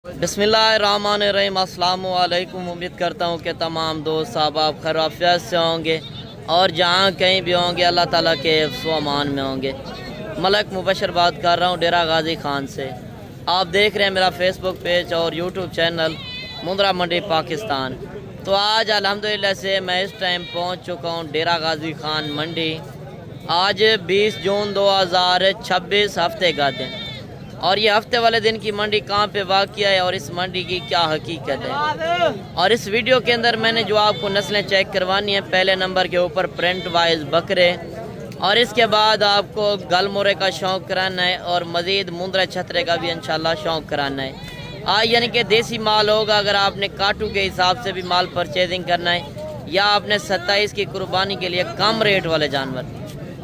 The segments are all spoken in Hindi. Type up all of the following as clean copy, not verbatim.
बिस्मिल्लाहिर्रहमानिर्रहीम, अस्सलामु अलैकुम। उम्मीद करता हूँ कि तमाम दोस्त साहब आप खैरियत से होंगे और जहाँ कहीं भी होंगे अल्लाह ताला के हिफ्ज़ व अमान में होंगे। मलक मुबशर बात कर रहा हूँ डेरा गाजी खान से। आप देख रहे हैं मेरा फेसबुक पेज और यूट्यूब चैनल मुंद्रा मंडी पाकिस्तान। तो आज अल्हम्दुलिल्लाह से मैं इस टाइम पहुँच चुका हूँ डेरा गाजी खान मंडी। आज 20 जून 2026 हफ्ते का दिन, और ये हफ्ते वाले दिन की मंडी कहाँ पे वाक़या है और इस मंडी की क्या हकीकत है। और इस वीडियो के अंदर मैंने जो आपको नस्लें चेक करवानी है, पहले नंबर के ऊपर प्रिंट वाइज बकरे, और इसके बाद आपको गलमोरे का शौक़ कराना है और मज़ीद मुंद्रा छतरे का भी इंशाल्लाह शौक़ कराना है। यानी कि देसी माल होगा। अगर आपने काटू के हिसाब से भी माल परचेजिंग करना है या आपने 27 की कुर्बानी के लिए कम रेट वाले जानवर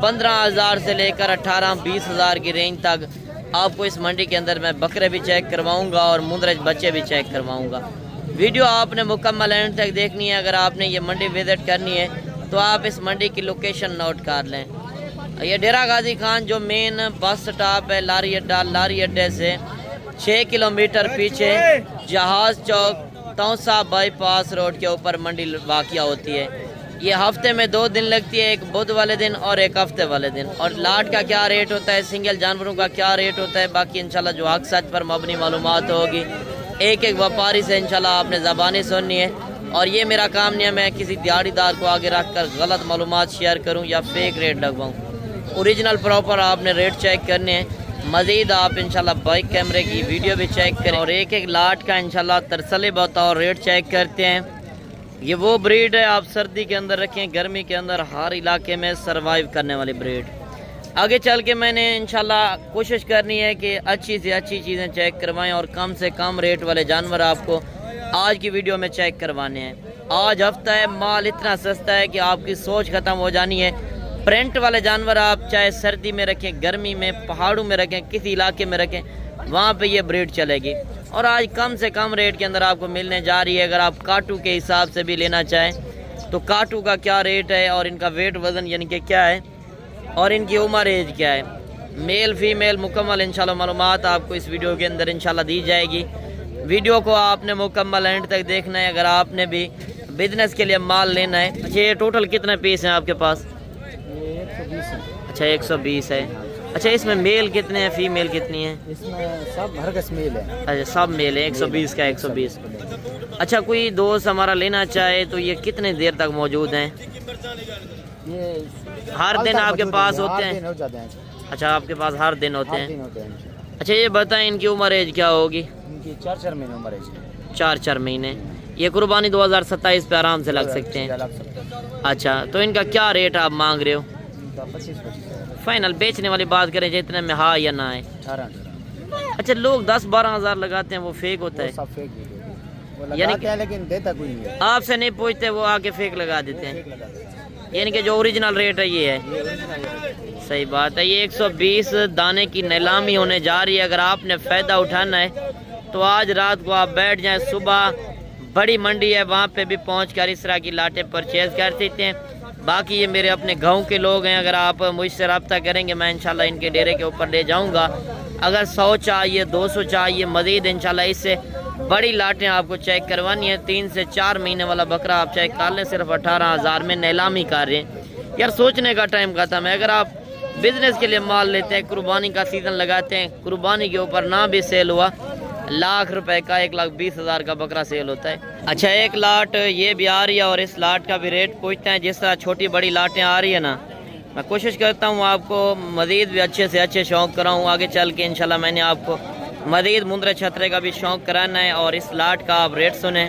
15,000 से लेकर 18-20 हज़ार की रेंज तक आपको इस मंडी के अंदर मैं बकरे भी चेक करवाऊंगा और मुंद्रज बच्चे भी चेक करवाऊंगा। वीडियो आपने मुकम्मल एंड तक देखनी है। अगर आपने ये मंडी विज़िट करनी है तो आप इस मंडी की लोकेशन नोट कर लें। ये डेरा गाजी खान जो मेन बस स्टॉप है लारी अड्डे से 6 किलोमीटर पीछे जहाज़ चौक तौसा बाईपास रोड के ऊपर मंडी वाक़या होती है। ये हफ्ते में 2 दिन लगती है, एक बुध वाले दिन और एक हफ्ते वाले दिन। और लाट का क्या रेट होता है, सिंगल जानवरों का क्या रेट होता है, बाकी इंशाल्लाह जो हक सच पर मबनी मालूमात होगी एक एक व्यापारी से इंशाल्लाह आपने ज़बानी सुननी है। और ये मेरा काम नहीं है मैं किसी दिहाड़ीदार को आगे रख कर गलत मालूमात शेयर करूँ या फेक रेट लगवाऊँ। ओरिजिनल प्रॉपर आपने रेट चेक करने हैं। मज़ीद आप इंशाल्लाह बाइक कैमरे की वीडियो भी चेक करें और एक एक लाट का इंशाल्लाह तरसले बताओ रेट चेक करते हैं। ये वो ब्रीड है आप सर्दी के अंदर रखें, गर्मी के अंदर हर इलाके में सरवाइव करने वाली ब्रीड। आगे चल के मैंने इंशाल्लाह कोशिश करनी है कि अच्छी से अच्छी चीज़ें चेक करवाएं और कम से कम रेट वाले जानवर आपको आज की वीडियो में चेक करवाने हैं। आज हफ्ता है, माल इतना सस्ता है कि आपकी सोच ख़त्म हो जानी है। प्रिंट वाले जानवर आप चाहे सर्दी में रखें, गर्मी में, पहाड़ों में रखें, किसी इलाके में रखें, वहाँ पे ये ब्रीड चलेगी। और आज कम से कम रेट के अंदर आपको मिलने जा रही है। अगर आप काटू के हिसाब से भी लेना चाहें तो काटू का क्या रेट है और इनका वेट वज़न यानी कि क्या है और इनकी उम्र एज क्या है, मेल फीमेल मुकम्मल इंशाल्लाह मालूमात आपको इस वीडियो के अंदर इंशाल्लाह दी जाएगी। वीडियो को आपने मुकम्मल एंड तक देखना है। अगर आपने भी बिजनेस के लिए माल लेना है। अच्छा, ये टोटल कितने पीस हैं आपके पास? 120 है। अच्छा, 120 है। अच्छा, इसमें मेल कितने हैं, फीमेल कितनी है? इसमें सब हरकस मेल है। अच्छा, सब मेल है। 120 का 120। अच्छा, कोई दोस्त हमारा लेना चाहे तो ये कितने देर तक मौजूद हैं? ये हर दिन आपके पास होते हैं? हो जाते हैं। अच्छा, आपके पास हर दिन होते हैं। होते हैं। अच्छा, ये बताएं इनकी उम्र एज क्या होगी? इनकी 4 महीने उम्र है। 4 महीने। ये कुर्बानी 2027 पे आराम से लग सकते हैं। अच्छा, तो इनका क्या रेट आप मांग रहे हो? 25 फाइनल बेचने वाली बात करें जितने में हाँ या ना है? 18। अच्छा, लोग 10-12 हज़ार लगाते हैं, वो फेक होता है? सब फेक यानी क्या, लेकिन देता कोई नहीं है। आपसे नहीं पूछते, वो आके फेक लगा देते हैं। यानी कि जो ओरिजिनल रेट है ये है। सही बात है। ये 120 दाने की नीलामी होने जा रही है। अगर आपने फ़ायदा उठाना है तो आज रात को आप बैठ जाएं, सुबह बड़ी मंडी है वहाँ पे भी पहुँचकर इस तरह की लाटें परचेज़ कर सकते हैं। बाकी ये मेरे अपने गांव के लोग हैं। अगर आप मुझसे रब्ता करेंगे मैं इंशाल्लाह इनके डेरे के ऊपर ले जाऊंगा। अगर 100 चाहिए, 200 चाहिए, मज़ीद इंशाल्लाह इससे बड़ी लाटें आपको चेक करवानी है। 3 से 4 महीने वाला बकरा आप चेक कर लें, सिर्फ 18,000 में नीलामी कर रहे हैं। यार सोचने का टाइम खत्म है। अगर आप बिजनेस के लिए माल लेते हैं, कुर्बानी का सीज़न लगाते हैं, कुर्बानी के ऊपर ना भी सेल हुआ, लाख रुपए का 1,20,000 का बकरा सेल होता है। अच्छा, एक लाट ये भी आ रही है और इस लाट का भी रेट पूछते हैं। जिस तरह छोटी बड़ी लाटें आ रही है ना, मैं कोशिश करता हूँ आपको मज़ीद भी अच्छे से अच्छे शौक़ कराऊँ। आगे चल के इंशाल्लाह मैंने आपको मज़ीद मुंद्रा छतरे का भी शौक़ कराना है। और इस लाट का आप रेट सुने।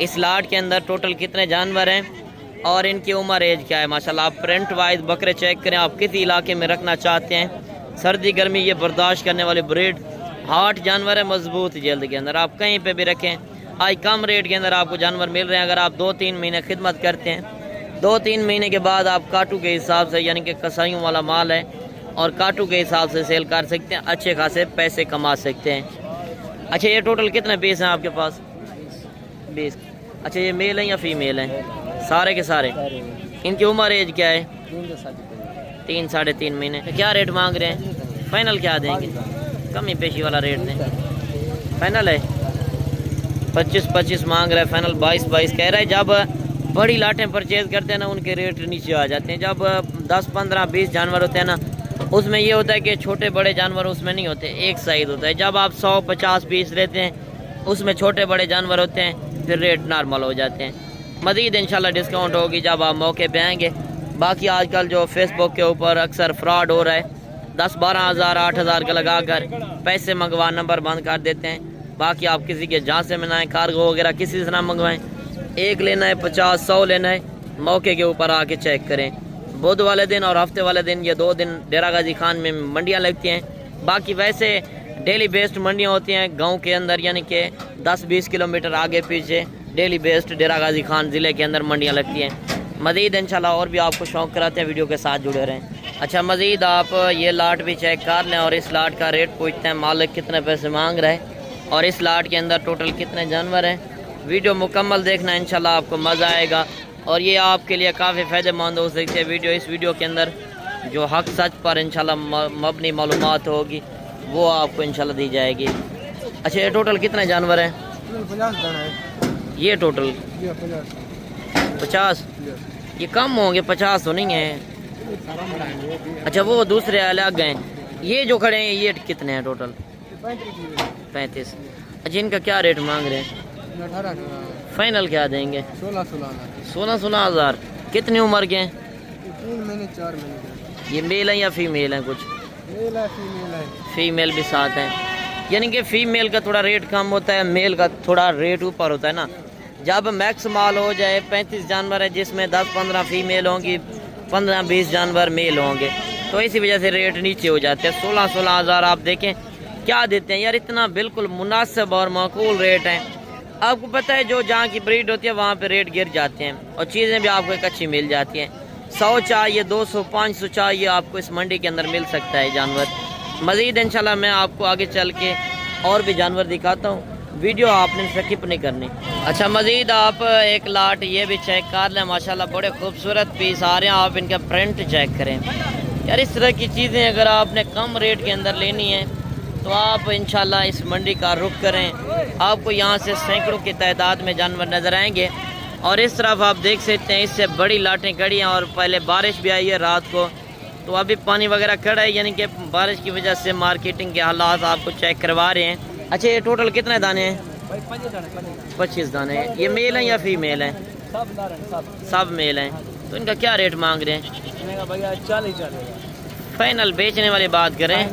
इस लाट के अंदर टोटल कितने जानवर हैं और इनकी उम्र एज क्या है। माशाल्लाह आप प्रिंट वाइज बकरे चेक करें। आप किस इलाके में रखना चाहते हैं, सर्दी गर्मी ये बर्दाश्त करने वाली ब्रीड, हार्ट जानवर है, मजबूत जल्द के अंदर आप कहीं पे भी रखें। आज कम रेट के अंदर आपको जानवर मिल रहे हैं। अगर आप 2-3 महीने खिदमत करते हैं, 2-3 महीने के बाद आप काटू के हिसाब से यानी कि कसाईयों वाला माल है और काटू के हिसाब से सेल कर सकते हैं, अच्छे खासे पैसे कमा सकते हैं। अच्छा, ये टोटल कितने पीस हैं आपके पास? 20। अच्छा, ये मेल हैं या फीमेल हैं? सारे के सारे। इनकी उम्र एज क्या है? 3-3.5 महीने। क्या रेट मांग रहे हैं? फाइनल क्या देंगे? कमी पेशी वाला रेट दें। फाइनल है 25-25 मांग रहा है, फाइनल 22-22 कह रहा है। जब बड़ी लाटें परचेज करते हैं ना उनके रेट नीचे आ जाते हैं। जब 10-15-20 जानवर होते हैं ना उसमें ये होता है कि छोटे बड़े जानवर उसमें नहीं होते, एक साइज होता है। जब आप 100-50 पीस लेते हैं उसमें छोटे बड़े जानवर होते हैं, फिर रेट नॉर्मल हो जाते हैं। मज़ीद इंशाल्लाह डिस्काउंट होगी जब आप मौके पे आएंगे। बाकी आजकल जो फेसबुक के ऊपर अक्सर फ्रॉड हो रहा है, 10-12 हज़ार 8 हज़ार का लगा कर पैसे मंगवा नंबर बंद कर देते हैं। बाकी आप किसी के जहाँ से मंगाएं, कार्गो वगैरह किसी से ना मंगवाएं। एक लेना है 50-100 लेना है, मौके के ऊपर आके चेक करें। बुध वाले दिन और हफ्ते वाले दिन ये 2 दिन डेरा गाजी खान में मंडियाँ लगती हैं। बाकी वैसे डेली बेस्ड मंडियाँ होती हैं गांव के अंदर, यानी कि 10-20 किलोमीटर आगे पीछे डेली बेस्ड डेरा गाजी खान ज़िले के अंदर मंडियाँ लगती हैं। मज़ीद इंशाल्लाह और भी आपको शौक़ कराते हैं, वीडियो के साथ जुड़े रहें। अच्छा, मज़ीद आप ये लाट भी चेक कर लें और इस लाट का रेट पूछते हैं, मालिक कितने पैसे मांग रहा है और इस लाट के अंदर टोटल कितने जानवर हैं। वीडियो मुकम्मल देखना, इंशाल्लाह आपको मज़ा आएगा और ये आपके लिए काफ़ी फ़ायदेमंद हो सकती है वीडियो। इस वीडियो के अंदर जो हक सच पर इंशाल्लाह मबनी मालूमात होगी वो आपको इंशाल्लाह दी जाएगी। अच्छा, ये टोटल कितने जानवर हैं? 50 दाना है। ये टोटल 50? ये कम होंगे, 50 तो नहीं है। अच्छा, वो दूसरे अलग हैं। ये जो खड़े हैं ये कितने हैं टोटल? 35। अच्छा, इनका क्या रेट मांग रहे हैं? 18 फाइनल क्या देंगे? 16 हज़ार। कितनी उम्र के हैं? 3 महीने 4 महीने। ये मेल है या फीमेल है? कुछ मेल है, फीमेल है। फीमेल भी साथ हैं, यानी कि फीमेल का थोड़ा रेट कम होता है, मेल का थोड़ा रेट ऊपर होता है ना। जब मैक्स माल हो जाए 35 जानवर है जिसमें 10-15 फीमेल होंगी, 15-20 जानवर मेल होंगे, तो इसी वजह से रेट नीचे हो जाते हैं। 16 हज़ार आप देखें क्या देते हैं यार, इतना बिल्कुल मुनासिब और माकूल रेट है। आपको पता है जो जहाँ की ब्रीड होती है वहाँ पे रेट गिर जाते हैं और चीज़ें भी आपको एक अच्छी मिल जाती हैं। 100 चाहिए, 200-500 चाहिए, आपको इस मंडी के अंदर मिल सकता है जानवर। मज़ीद इंशाल्लाह मैं आपको आगे चल के और भी जानवर दिखाता हूँ, वीडियो आपने स्किप नहीं करनी। अच्छा, मज़ीद आप एक लाट ये भी चेक कर लें, माशाल्लाह बड़े खूबसूरत पीस आ रहे हैं। आप इनका प्रिंट चेक करें यार, इस तरह की चीज़ें अगर आपने कम रेट के अंदर लेनी है तो आप इंशाल्लाह इस मंडी का रुख करें। आपको यहाँ से सैकड़ों की तादाद में जानवर नज़र आएंगे। और इस तरफ आप देख सकते हैं इससे बड़ी लाटें खड़ी हैं और पहले बारिश भी आई है रात को, तो अभी पानी वगैरह खड़ा है, यानी कि बारिश की वजह से मार्केटिंग के हालात आपको चेक करवा रहे हैं। अच्छा, ये टोटल कितने दाने हैं? 25 दाने हैं। ये मेल हैं या फीमेल हैं? सब मेल हैं। तो इनका क्या रेट मांग रहे हैं? भैया 40। फाइनल बेचने वाली बात करें,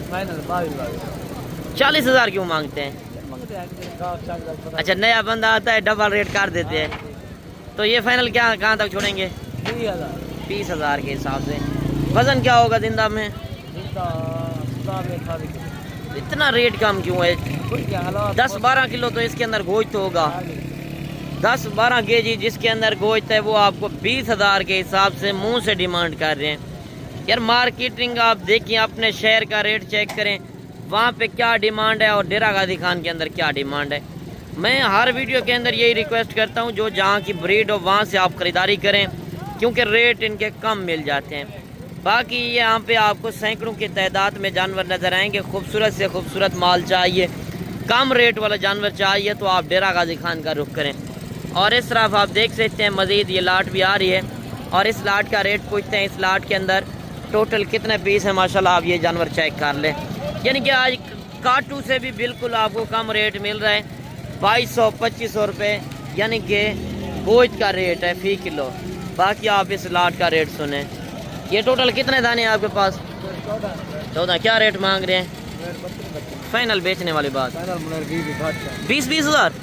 फाइनल 22। 40 हज़ार क्यों मांगते हैं? अच्छा, नया बंदा आता है डबल रेट कर देते हैं। तो ये फाइनल क्या कहाँ तक छोड़ेंगे? 20 हज़ार के हिसाब से। वजन क्या होगा जिंदा में? इतना रेट कम क्यों है? 10-12 किलो तो इसके अंदर गोश्त होगा। 10-12 केजी जिसके अंदर गोश्त है वो आपको 20 हज़ार के हिसाब से मुंह से डिमांड कर रहे हैं। यार मार्केटिंग आप देखिए, अपने शहर का रेट चेक करें, वहाँ पे क्या डिमांड है और डेरा गाजी खान के अंदर क्या डिमांड है। मैं हर वीडियो के अंदर यही रिक्वेस्ट करता हूँ जो जहाँ की ब्रीड हो वहाँ से आप ख़रीदारी करें, क्योंकि रेट इनके कम मिल जाते हैं। बाकी यहाँ पे आपको सैकड़ों की तादाद में जानवर नज़र आएंगे। खूबसूरत से खूबसूरत माल चाहिए, कम रेट वाला जानवर चाहिए तो आप डेरा गाजी खान का रुख करें। और इस तरफ आप देख सकते हैं मज़ीद ये लाट भी आ रही है और इस लाट का रेट पूछते हैं। इस लाट के अंदर टोटल कितने पीस है? माशाल्लाह आप ये जानवर चेक कर लें, यानी कि आज काटू से भी बिल्कुल आपको कम रेट मिल रहा है। 2200-2500 रुपये यानी कि गोश्त का रेट है फ़ी किलो। बाकी आप इस लाट का रेट सुने। ये टोटल कितने दाने हैं आपके पास? 14। क्या रेट मांग रहे हैं? फाइनल बेचने वाली बात 20-20 हज़ार।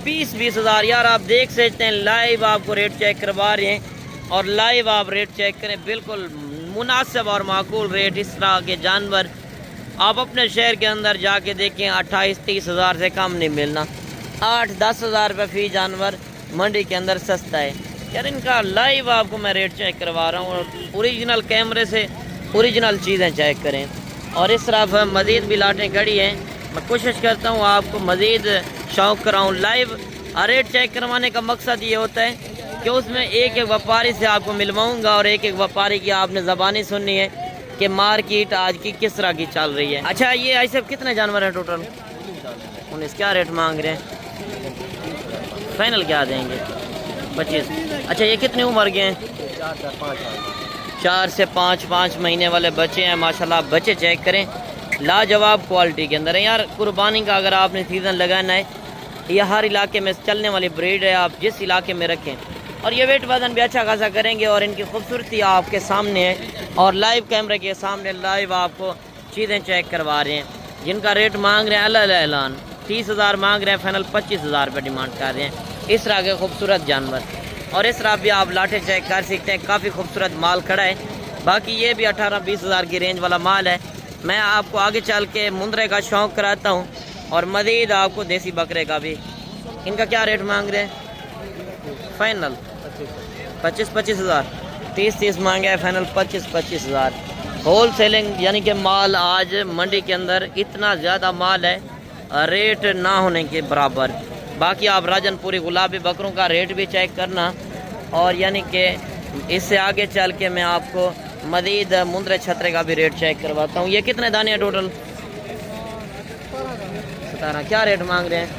20-20 हज़ार यार, आप देख सकते हैं लाइव आपको रेट चेक करवा रहे हैं और लाइव आप रेट चेक करें, बिल्कुल मुनासिब और माकूल रेट। इस तरह के जानवर आप अपने शहर के अंदर जाके देखें, 28-30 हज़ार से कम नहीं मिलना। 8-10 हज़ार रुपये फ़ी जानवर मंडी के अंदर सस्ता है यार। इनका लाइव आपको मैं रेट चेक करवा रहा हूँ और ओरिजिनल कैमरे से ओरिजिनल चीज़ें चेक करें। और इस तरफ मज़ीद भी लाटें खड़ी हैं। मैं कोशिश करता हूँ आपको मज़ीद शौक़ कराऊँ। लाइव रेट चेक करवाने का मकसद ये होता है कि उसमें एक एक व्यापारी से आपको मिलवाऊँगा और एक एक व्यापारी की आपने ज़बानी सुननी है कि मार्केट आज की किस तरह की चल रही है। अच्छा, ये ऐसे कितने जानवर हैं टोटल? 19 क्या रेट मांग रहे हैं? फाइनल क्या देंगे? 25। अच्छा, ये कितनी उम्र के हैं? 4 से 5 महीने वाले बच्चे हैं माशाल्लाह। बच्चे चेक करें, लाजवाब क्वालिटी के अंदर है यार। कुर्बानी का अगर आपने सीज़न लगाना है, ये हर इलाके में चलने वाली ब्रीड है, आप जिस इलाके में रखें। और ये वेट वजन भी अच्छा खासा करेंगे और इनकी खूबसूरती आपके सामने है और लाइव कैमरे के सामने लाइव आपको चीज़ें चेक करवा रहे हैं। जिनका रेट मांग रहे हैं अल्लाह ऐलान 30,000 मांग रहे हैं, फाइनल 25,000 रुपये डिमांड कर रहे हैं। इस तरह के खूबसूरत जानवर और इस तरह भी आप लाटे चेक कर सकते हैं। काफ़ी खूबसूरत माल खड़ा है। बाकी ये भी 18-20 हज़ार की रेंज वाला माल है। मैं आपको आगे चल के मुंद्रे का शौक़ कराता हूँ और मज़ीद आपको देसी बकरे का भी। इनका क्या रेट मांग रहे हैं? फाइनल 25 हज़ार। 30 मांगे है, फाइनल 25 हज़ार। होल सेलिंग यानी कि माल आज मंडी के अंदर इतना ज़्यादा माल है, रेट ना होने के बराबर। बाकी आप राजनपुरी गुलाबी बकरों का रेट भी चेक करना और यानी कि इससे आगे चल के मैं आपको मज़ीद मुंद्रे छतरे का भी रेट चेक करवाता हूँ। ये कितने दाने हैं टोटल? 17। क्या रेट मांग रहे हैं?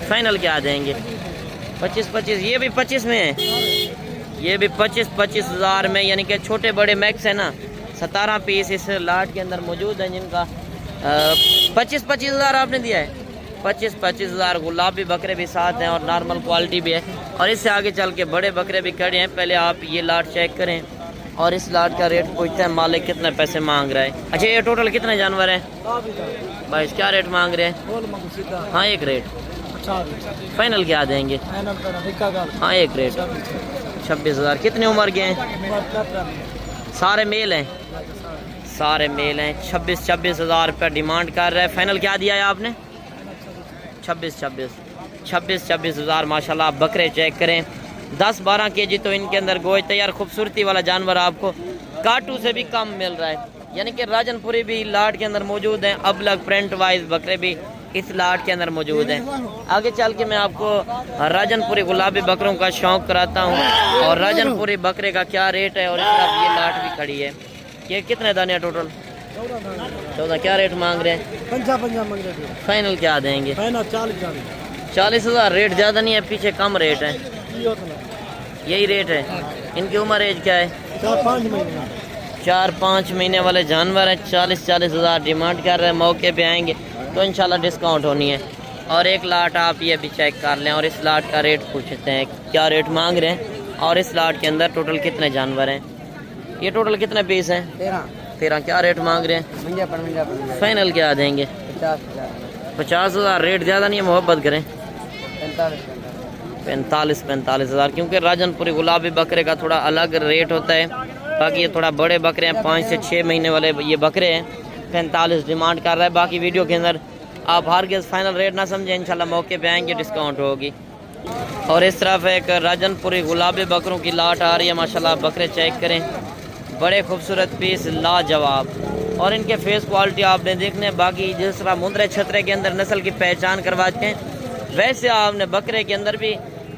फाइनल क्या देंगे? 25। ये भी 25 में है, ये भी 25 हज़ार में, यानी कि छोटे बड़े मैक्स है ना। 17 पीस इस लाट के अंदर मौजूद हैं जिनका 25 हज़ार आपने दिया है। 25 हज़ार। गुलाबी बकरे भी साथ हैं और नॉर्मल क्वालिटी भी है और इससे आगे चल के बड़े बकरे भी खड़े हैं। पहले आप ये लाट चेक करें और इस लाट का रेट पूछते हैं मालिक कितने पैसे मांग रहा है। अच्छा, ये टोटल कितने जानवर हैं? 22। क्या रेट मांग रहे हैं? हाँ, एक रेट। फाइनल क्या देंगे? हाँ, एक रेट 26,000। कितनी उम्र के हैं? सारे मेल हैं, सारे मेल हैं। 26 हज़ार रुपये डिमांड कर रहा है। फाइनल क्या दिया है आपने? 26 हज़ार। माशाल्लाह बकरे चेक करें, 10-12 केजी तो इनके अंदर गोश्त है यार। खूबसूरती वाला जानवर आपको काटू से भी कम मिल रहा है, यानी कि राजनपुरी भी लाट के अंदर मौजूद हैं। अबलग प्रिंट वाइज बकरे भी इस लाट के अंदर मौजूद हैं। आगे चल के मैं आपको राजनपुरी गुलाबी बकरों का शौक़ कराता हूँ और राजनपुरी बकरे का क्या रेट है। और इस तरफ ये लाट भी खड़ी है। ये कितने दाने हैं टोटल? 14। क्या रेट मांग रहे हैं? 50 फाइनल क्या देंगे? 40 हज़ार। रेट ज़्यादा नहीं है, पीछे कम रेट है, यही रेट है। इनकी उम्र एज क्या है? 4-5 महीने वाले जानवर हैं। 40 हज़ार डिमांड कर रहे हैं। मौके पे आएंगे तो इंशाल्लाह डिस्काउंट होनी है। और एक लाट आप ये भी चेक कर लें और इस लाट का रेट पूछते हैं क्या रेट मांग रहे हैं और इस लाट के अंदर टोटल कितने जानवर हैं। ये टोटल कितने पीस हैं? 13। क्या रेट मांग रहे हैं? फाइनल क्या देंगे? 50 हज़ार। रेट ज़्यादा नहीं है, मोहब्बत करें। 45 हज़ार। क्योंकि राजनपुरी गुलाबी बकरे का थोड़ा अलग रेट होता है। बाकी ये थोड़ा बड़े बकरे हैं, 5 से 6 महीने वाले ये बकरे हैं। 45 डिमांड कर रहा है। बाकी वीडियो के अंदर आप हर के फाइनल रेट ना समझें, इंशाल्लाह मौके पे आएंगे डिस्काउंट होगी। और इस तरफ एक राजनपुरी गुलाबी बकरों की लाट आ रही है माशाल्लाह। बकरे चेक करें, बड़े खूबसूरत पीस, लाजवाब। और इनके फेस क्वालिटी आपने देखने। बाकी जिस तरह मुंद्रे छतरे के अंदर नस्ल की पहचान करवाते हैं, वैसे आपने बकरे के अंदर भी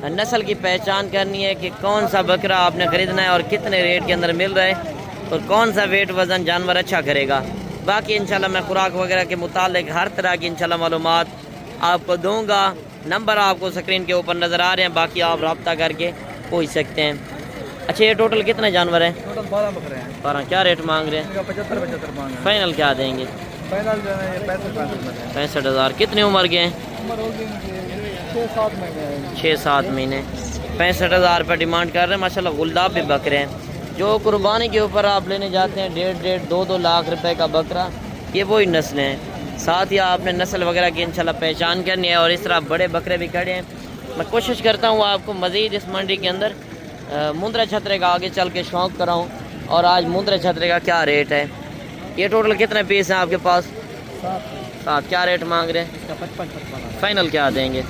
नस्ल की पहचान करनी है कि कौन सा बकरा आपने ख़रीदना है और कितने रेट के अंदर मिल रहा है और कौन सा वेट वज़न जानवर अच्छा करेगा। बाकी इंशाल्लाह मैं खुराक वगैरह के मुतालिक हर तरह की इंशाल्लाह मालूमात आपको दूंगा। नंबर आपको स्क्रीन के ऊपर नज़र आ रहे हैं, बाकी आप रब्ता करके पूछ सकते हैं। अच्छा, ये टोटल कितने जानवर हैं? टोटल 12 बकरे हैं। 12। क्या रेट मांग रहे हैं? 75 मांग रहे हैं। फाइनल क्या देंगे? फाइनल 65 हज़ार। कितनी उम्र के हैं? उम्र होगी 6-7 महीने। 6-7 महीने। 65 हज़ार रुपये डिमांड कर रहे हैं। माशाल्लाह गुलाबी बकरे हैं जो कुर्बानी के ऊपर आप लेने जाते हैं 1.5-2 लाख रुपए का बकरा, ये वही नस्लें हैं। साथ ही आपने नस्ल वगैरह की इंशाल्लाह पहचान करनी है। और इस तरह बड़े बकरे भी खड़े हैं। मैं कोशिश करता हूँ आपको मज़ीद इस मंडी के अंदर मुंद्रे छतरे का आगे चल के शौक़ कराऊँ। और आज मुंद्रे छतरे का क्या रेट है? ये टोटल कितने पीस हैं आपके पास? 7। क्या रेट मांग रहे हैं? 55 फाइनल क्या देंगे?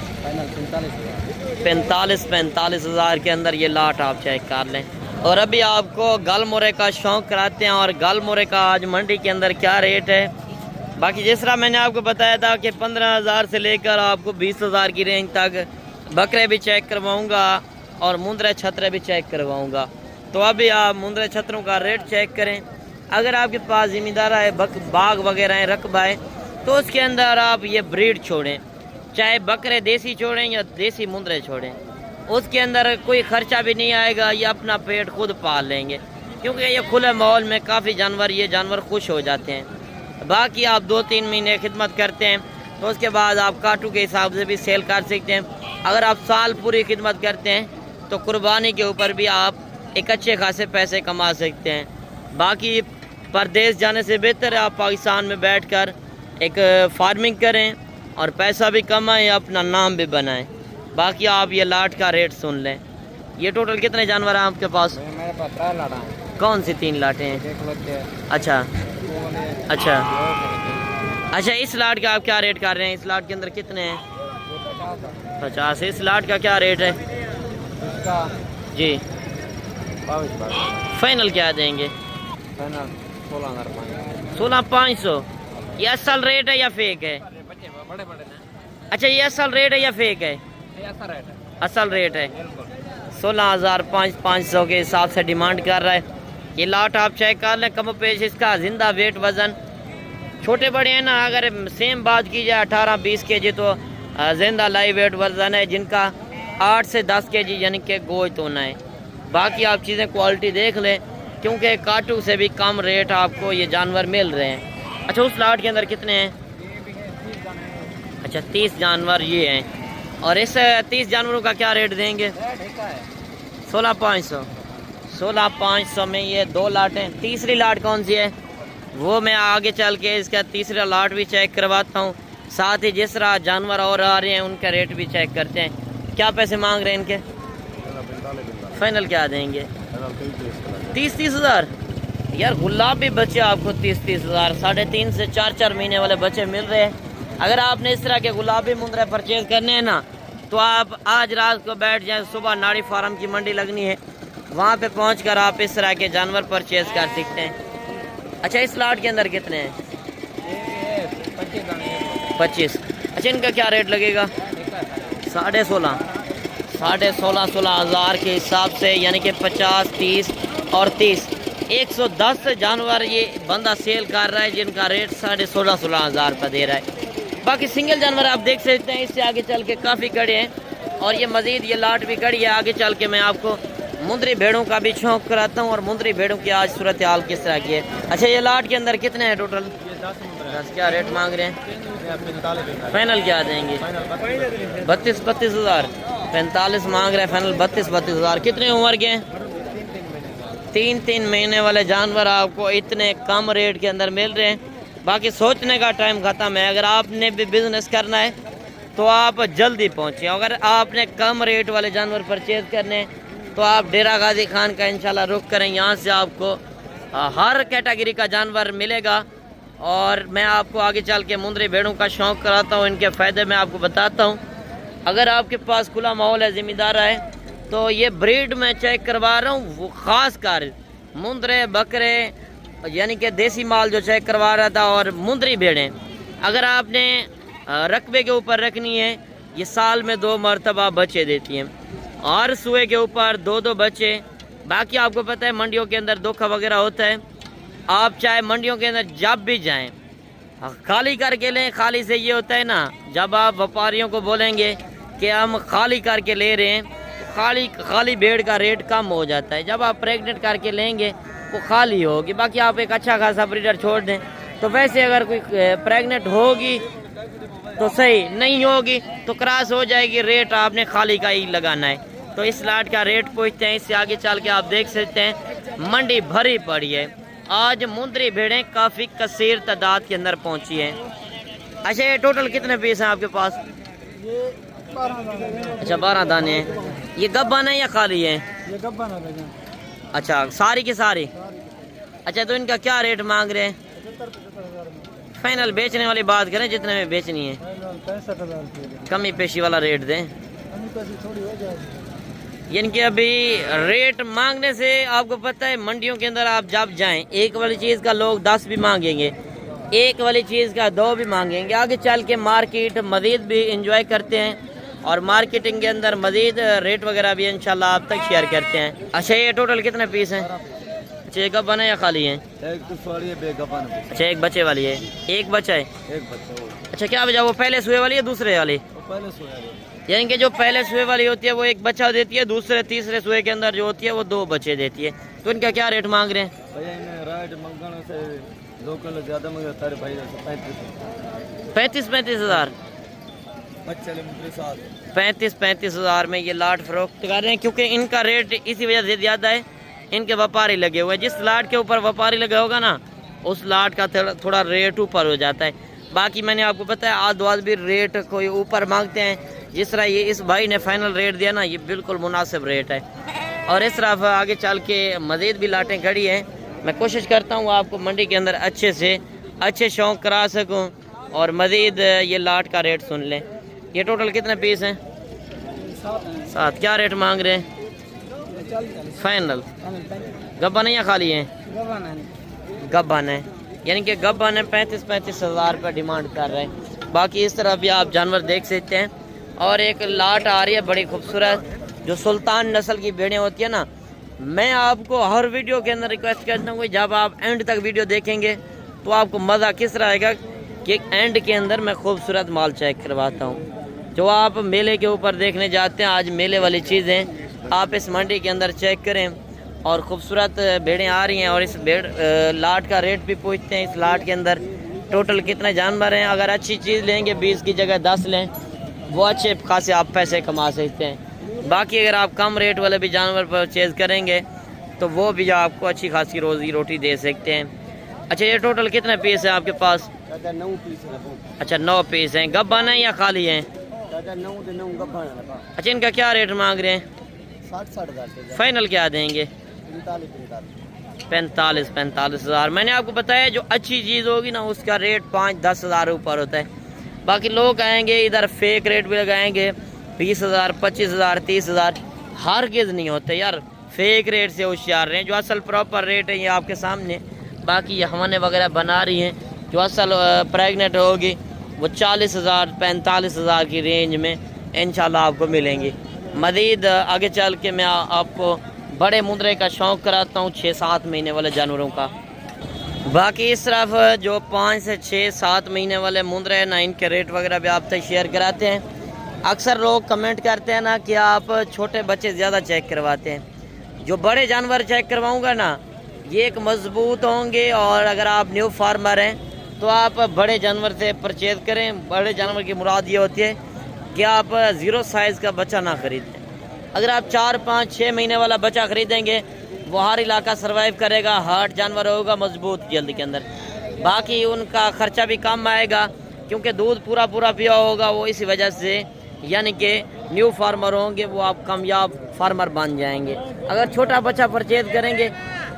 45 हज़ार के अंदर ये लाट आप चेक कर लें। और अभी आपको गल मोरे का शौक़ कराते हैं और गल मोरे का आज मंडी के अंदर क्या रेट है। बाकी जिस तरह मैंने आपको बताया था कि 15,000 से लेकर आपको 20,000 की रेंज तक बकरे भी चेक करवाऊँगा और मुंद्रे छतरे भी चेक करवाऊँगा। तो अभी आप मुंद्रे छतरों का रेट चेक करें। अगर आपके पास ज़मींदार है, बाग वगैरह है, रकबा है, तो उसके अंदर आप ये ब्रीड छोड़ें, चाहे बकरे देसी छोड़ें या देसी मुंदरे छोड़ें, उसके अंदर कोई खर्चा भी नहीं आएगा, ये अपना पेट खुद पाल लेंगे, क्योंकि ये खुले माहौल में काफ़ी जानवर खुश हो जाते हैं। बाकी आप 2-3 महीने खिदमत करते हैं तो उसके बाद आप काटू के हिसाब से भी सेल कर सकते हैं। अगर आप साल पूरी खिदमत करते हैं तो कुर्बानी के ऊपर भी आप एक अच्छे खासे पैसे कमा सकते हैं। बाकी परदेश जाने से बेहतर है आप पाकिस्तान में बैठकर एक फार्मिंग करें और पैसा भी कमाएं, अपना नाम भी बनाएं। बाकी आप ये लाट का रेट सुन लें। ये टोटल कितने जानवर हैं आपके पास? मेरे पास 3 लाटा हैं। कौन सी 3 लाटें हैं? अच्छा अच्छा अच्छा। इस लाट का आप क्या रेट कर रहे हैं? इस लाट के अंदर कितने हैं? 50। इस लाट का क्या रेट है इसका? जी 22। फाइनल क्या देंगे? फाइनल 16,500। 16,500। ये असल रेट है या फेक है? बड़े बड़े अच्छा ये असल रेट है या फेक है? ऐसा रेट है, असल रेट है। 16,500 के हिसाब से डिमांड कर रहा है। ये लाट आप चेक कर लें, कम पेश इसका जिंदा वेट वज़न छोटे बड़े हैं ना, अगर सेम बात की जाए 18-20 kg तो जिंदा लाइव वेट वज़न है जिनका 8 से 10 kg यानी कि गोश्त होना है। बाकी आप चीज़ें क्वालिटी देख लें, क्योंकि काटू से भी कम रेट आपको ये जानवर मिल रहे हैं। अच्छा उस लाट के अंदर कितने हैं? अच्छा 30 जानवर ये हैं। और इस 30 जानवरों का क्या रेट देंगे? 16,500। 16,500 में ये 2 लाटें। तीसरी लाट कौन सी है वो मैं आगे चल के इसका तीसरा लाट भी चेक करवाता हूँ, साथ ही जिस तरह जानवर और आ रहे हैं उनका रेट भी चेक करते हैं। क्या पैसे मांग रहे हैं इनके? फाइनल क्या देंगे? 30-30 हज़ार। यार गुलाबी बच्चे आपको 30-30 हज़ार, 3.5 से 4 महीने वाले बच्चे मिल रहे हैं। अगर आपने इस तरह के गुलाबी मुंदरे परचेज करने हैं ना तो आप आज रात को बैठ जाएं, सुबह नाड़ी फार्म की मंडी लगनी है, वहाँ पे पहुँचकर आप इस तरह के जानवर परचेज कर सकते हैं। अच्छा इस लाट के अंदर कितने हैं? 25। अच्छा इनका क्या रेट लगेगा? 16.5। 16.5 हज़ार के हिसाब से, यानी कि 50, 30 और 30, 110 जानवर ये बंदा सेल कर रहा है जिनका रेट 16.5 हज़ार का दे रहा है। बाकी सिंगल जानवर आप देख सकते हैं, इससे आगे चल के काफ़ी कड़े हैं और ये मज़ीद ये लाट भी कड़ी है। आगे चल के मैं आपको मुंदरी भेड़ों का भी शौक कराता हूँ और मुंदरी भेड़ों की आज सूरत हाल किस तरह की है। अच्छा ये लाट के अंदर कितने हैं टोटल? 10। क्या रेट मांग रहे हैं? फाइनल क्या देंगे? 32 हज़ार। 45 मांग रहे हैं, फाइनल 32 हज़ार। कितने उम्र के हैं? 3 महीने वाले जानवर आपको इतने कम रेट के अंदर मिल रहे हैं। बाकी सोचने का टाइम ख़त्म है। अगर आपने भी बिज़नेस करना है तो आप जल्दी पहुँचें। अगर आपने कम रेट वाले जानवर परचेज करने हैं तो आप डेरा गाजी खान का इंशाल्लाह रुख करें। यहाँ से आपको हर कैटेगरी का जानवर मिलेगा और मैं आपको आगे चल के मुंदरी भेड़ों का शौक़ कराता हूँ, इनके फ़ायदे मैं आपको बताता हूँ। अगर आपके पास खुला माहौल है, ज़िम्मेदार है, तो ये ब्रीड में चेक करवा रहा हूँ, वो ख़ास कर मुंदरे बकरे यानी कि देसी माल जो चेक करवा रहा था और मुंदरी भेड़ें अगर आपने रकबे के ऊपर रखनी है, ये साल में 2 मरतबा बच्चे देती हैं और सुए के ऊपर 2-2 बच्चे। बाकी आपको पता है मंडियों के अंदर धोखा वगैरह होता है। आप चाहे मंडियों के अंदर जब भी जाएं खाली करके लें। खाली से ये होता है ना, जब आप व्यापारियों को बोलेंगे कि हम खाली करके ले रहे हैं तो खाली भेड़ का रेट कम हो जाता है। जब आप प्रेग्नेंट करके लेंगे वो खाली होगी। बाकी आप एक अच्छा खासा ब्रीडर छोड़ दें तो वैसे अगर कोई प्रेग्नेंट होगी तो सही, नहीं होगी तो क्रॉस हो जाएगी। रेट आपने खाली का ही लगाना है। तो इस लाट का रेट पूछते हैं। इससे आगे चल के आप देख सकते हैं मंडी भरी पड़ी है। आज मुंदरी भेड़ें काफ़ी कसीर तादाद के अंदर पहुंची हैं। अच्छा ये टोटल कितने पीस हैं आपके पास? ये 12 दाने। अच्छा 12 दाने हैं। ये गब्बान है या खाली है? ये गब्बान है। अच्छा सारी की सारी। अच्छा तो इनका क्या रेट मांग रहे हैं? 75-75 हज़ार। फाइनल बेचने वाली बात करें जितने में बेचनी है। 65,000। कमी पेशी वाला रेट दें। कमी पेशी थोड़ी हो जाएगी। यानी कि अभी रेट मांगने से आपको पता है मंडियों के अंदर आप जब जाएं एक वाली चीज़ का लोग 10 भी मांगेंगे, एक वाली चीज़ का 2 भी मांगेंगे। आगे चल के मार्केट मज़ीद भी इंजॉय करते हैं और मार्केटिंग के अंदर मज़ीद रेट वगैरह भी इंशाल्लाह आप तक शेयर करते हैं। अच्छा ये टोटल कितने पीस हैं? अच्छा एक गब्बन है या खाली है? एक तो सवारी है, बेगबन है। अच्छा एक बच्चे वाली है, एक बच्चा है। एक बच्चा वो अच्छा क्या वजह, वो पहले सुए वाली है दूसरे वाली? पहले सोया है। यानी कि जो पहले सुए वाली होती है वो एक बच्चा देती है, दूसरे तीसरे सुए के अंदर जो होती है वो 2 बच्चे देती है। तो इनका क्या रेट मांग रहे हैं? भैया इन्हें राइट मंगने से लोकल ज़्यादा मंगे तारे भाई 35 हज़ार। बच्चे मेरे साथ 35 हज़ार में ये लाट फरोख्त कर रहे हैं, क्योंकि इनका रेट इसी वजह से ज़्यादा है, इनके व्यापारी लगे हुए हैं। जिस लाट के ऊपर व्यापारी लगा होगा ना, उस लाट का थोड़ा रेट ऊपर हो जाता है। बाकी मैंने आपको बताया आदवाद भी रेट कोई ऊपर मांगते हैं। जिस तरह ये इस भाई ने फाइनल रेट दिया ना, ये बिल्कुल मुनासिब रेट है। और इस तरफ आगे चल के मज़ीद भी लाटें खड़ी हैं। मैं कोशिश करता हूँ आपको मंडी के अंदर अच्छे से अच्छे शौक़ करा सकूँ और मज़ीद ये लाट का रेट सुन लें। ये टोटल कितने पीस हैं? 7। क्या रेट मांग रहे हैं फाइनल? गब्बन है या खाली है? गब्बन है, यानी कि गब्बन है। 35 हज़ार रुपये डिमांड कर रहे हैं। बाकी इस तरह भी आप जानवर देख सकते हैं। और एक लाट आ रही है बड़ी खूबसूरत, जो सुल्तान नस्ल की भेड़ें होती है ना। मैं आपको हर वीडियो के अंदर रिक्वेस्ट करता हूँ कि जब आप एंड तक वीडियो देखेंगे तो आपको मज़ा किस तरह आएगा कि एंड के अंदर मैं खूबसूरत माल चेक करवाता हूँ। जो आप मेले के ऊपर देखने जाते हैं, आज मेले वाली चीज़ें आप इस मंडी के अंदर चेक करें। और ख़ूबसूरत भेड़ें आ रही हैं और इस लाट का रेट भी पूछते हैं। इस लाट के अंदर टोटल कितने जानवर हैं। अगर अच्छी चीज़ लेंगे 20 की जगह 10 लें, वो अच्छे खासे आप पैसे कमा सकते हैं। बाकी अगर आप कम रेट वाले भी जानवर परचेज़ करेंगे तो वो भी आपको अच्छी खासी रोज़ी रोटी दे सकते हैं। अच्छा ये टोटल कितने पीस हैं आपके पास? 9 पीस है। अच्छा 9 पीस हैं। गब्बन है या खाली हैं? 9 गब्बन है। अच्छा इनका क्या रेट मांग रहे हैं? 60 हज़ार। फाइनल क्या देंगे? 45 हज़ार। मैंने आपको बताया जो अच्छी चीज़ होगी ना उसका रेट 5-10 हज़ार ऊपर होता है। बाकी लोग आएंगे इधर फेक रेट भी लगाएंगे 20 हज़ार 25 हज़ार 30 हज़ार। हरगिज़ नहीं होते यार, फेक रेट से होशियार रहे। जो असल प्रॉपर रेट है ये आपके सामने। बाकी ये हवाने वगैरह बना रही हैं, जो असल प्रेगनेंट होगी वो 40 हज़ार 45 हज़ार की रेंज में इंशाल्लाह आपको मिलेंगी। मज़ीद आगे चल के मैं आपको बड़े मुंदरे का शौक़ कराता हूँ 6-7 महीने वाले जानवरों का। बाकी इस तरफ जो 5 से 6-7 महीने वाले मुंदरे हैं ना, इनके रेट वगैरह भी आपसे शेयर कराते हैं। अक्सर लोग कमेंट करते हैं ना कि आप छोटे बच्चे ज़्यादा चेक करवाते हैं। जो बड़े जानवर चेक करवाऊँगा ना, ये एक मजबूत होंगे। और अगर आप न्यू फार्मर हैं तो आप बड़े जानवर से परचेज़ करें। बड़े जानवर की मुराद ये होती है कि आप 0 साइज़ का बच्चा ना ख़रीदें। अगर आप 4, 5, 6 महीने वाला बच्चा ख़रीदेंगे वो हर इलाका सर्वाइव करेगा, हार्ड जानवर होगा, मजबूत जल्द के अंदर। बाकी उनका ख़र्चा भी कम आएगा क्योंकि दूध पूरा पिया होगा वो, इसी वजह से यानी कि न्यू फार्मर होंगे वो आप कामयाब फार्मर बन जाएंगे। अगर छोटा बच्चा परचेज़ करेंगे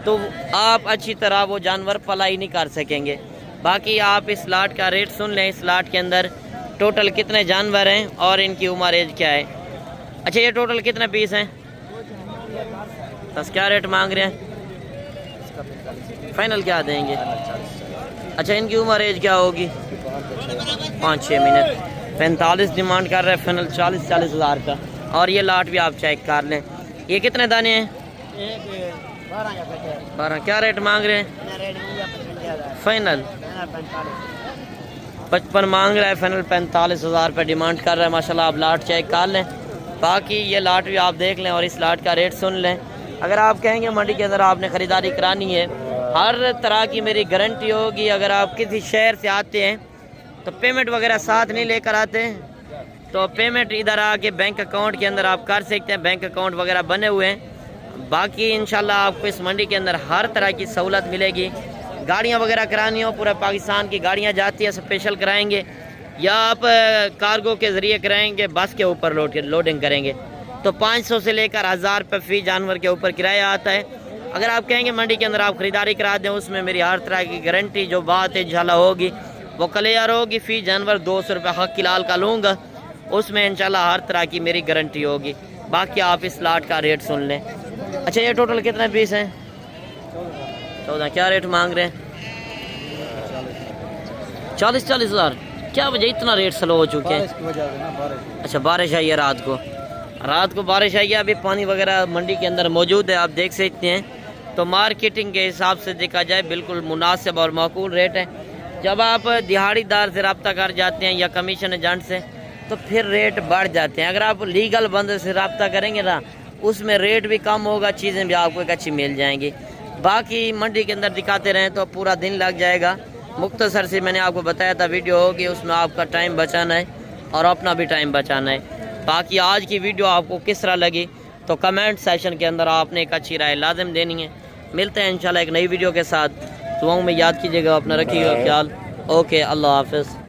तो आप अच्छी तरह वो जानवर पलाई नहीं कर सकेंगे। बाकी आप इस लाट का रेट सुन लें। इस लाट के अंदर टोटल कितने जानवर हैं और इनकी उम्र एज क्या है। अच्छा ये टोटल कितने पीस हैं? बस क्या रेट मांग रहे हैं? फाइनल क्या देंगे? अच्छा इनकी उम्र एज क्या होगी? 5-6 महीने। 45 डिमांड कर रहे हैं, फाइनल 40 हज़ार का। और ये लाट भी आप चेक कर लें। ये कितने दाने हैं? 12। क्या रेट मांग रहे हैं? फाइनल 55 मांग रहा है, फाइनल 45 हज़ार रुपये डिमांड कर रहा है। माशाल्लाह आप लाट चेक कर लें। बाकी ये लाट भी आप देख लें और इस लाट का रेट सुन लें। अगर आप कहेंगे मंडी के अंदर आपने ख़रीदारी करानी है, हर तरह की मेरी गारंटी होगी। अगर आप किसी शहर से आते हैं तो पेमेंट वगैरह साथ नहीं लेकर आते हैं, तो पेमेंट इधर आके बैंक अकाउंट के अंदर आप कर सकते हैं। बैंक अकाउंट वगैरह बने हुए हैं। बाकी इंशाल्लाह आपको इस मंडी के अंदर हर तरह की सहूलत मिलेगी। गाड़ियाँ वगैरह करानी हो, पूरा पाकिस्तान की गाड़ियाँ जाती है, स्पेशल कराएंगे या आप कार्गो के ज़रिए कराएंगे, बस के ऊपर लोडिंग करेंगे तो 500 से लेकर 1000 रुपये फ़ी जानवर के ऊपर किराया आता है। अगर आप कहेंगे मंडी के अंदर आप ख़रीदारी करा दें, उसमें मेरी हर तरह की गारंटी जो बात है इंशाल्लाह होगी वो क्लियर होगी। फ़ी जानवर 200 रुपये हक़ किलाल का लूँगा, उसमें इंशाल्लाह हर तरह की मेरी गारंटी होगी। बाकी आप इस लाट का रेट सुन लें। अच्छा ये टोटल कितने पीस हैं? 14। क्या रेट मांग रहे हैं? 40 हज़ार। क्या वजह इतना रेट स्लो हो चुके हैं? अच्छा बारिश आई है रात को बारिश आई है। अभी पानी वगैरह मंडी के अंदर मौजूद है, आप देख सकते हैं तो मार्केटिंग के हिसाब से देखा जाए बिल्कुल मुनासिब और माकूल रेट है। जब आप दिहाड़ीदार से रब्ता कर जाते हैं या कमीशन एजेंट से तो फिर रेट बढ़ जाते हैं। अगर आप लीगल बंदे से रब्ता करेंगे ना उसमें रेट भी कम होगा, चीज़ें भी आपको एक अच्छी मिल जाएंगी। बाकी मंडी के अंदर दिखाते रहें तो पूरा दिन लग जाएगा। मुख्तसर से मैंने आपको बताया था वीडियो होगी, उसमें आपका टाइम बचाना है और अपना भी टाइम बचाना है। बाकी आज की वीडियो आपको किस तरह लगी तो कमेंट सेशन के अंदर आपने एक अच्छी राय लाजिम देनी है। मिलते हैं इंशाल्लाह एक नई वीडियो के साथ। दुआओं में याद कीजिएगा, अपना रखिएगा ख्याल। ओके, अल्लाह हाफ़िज़।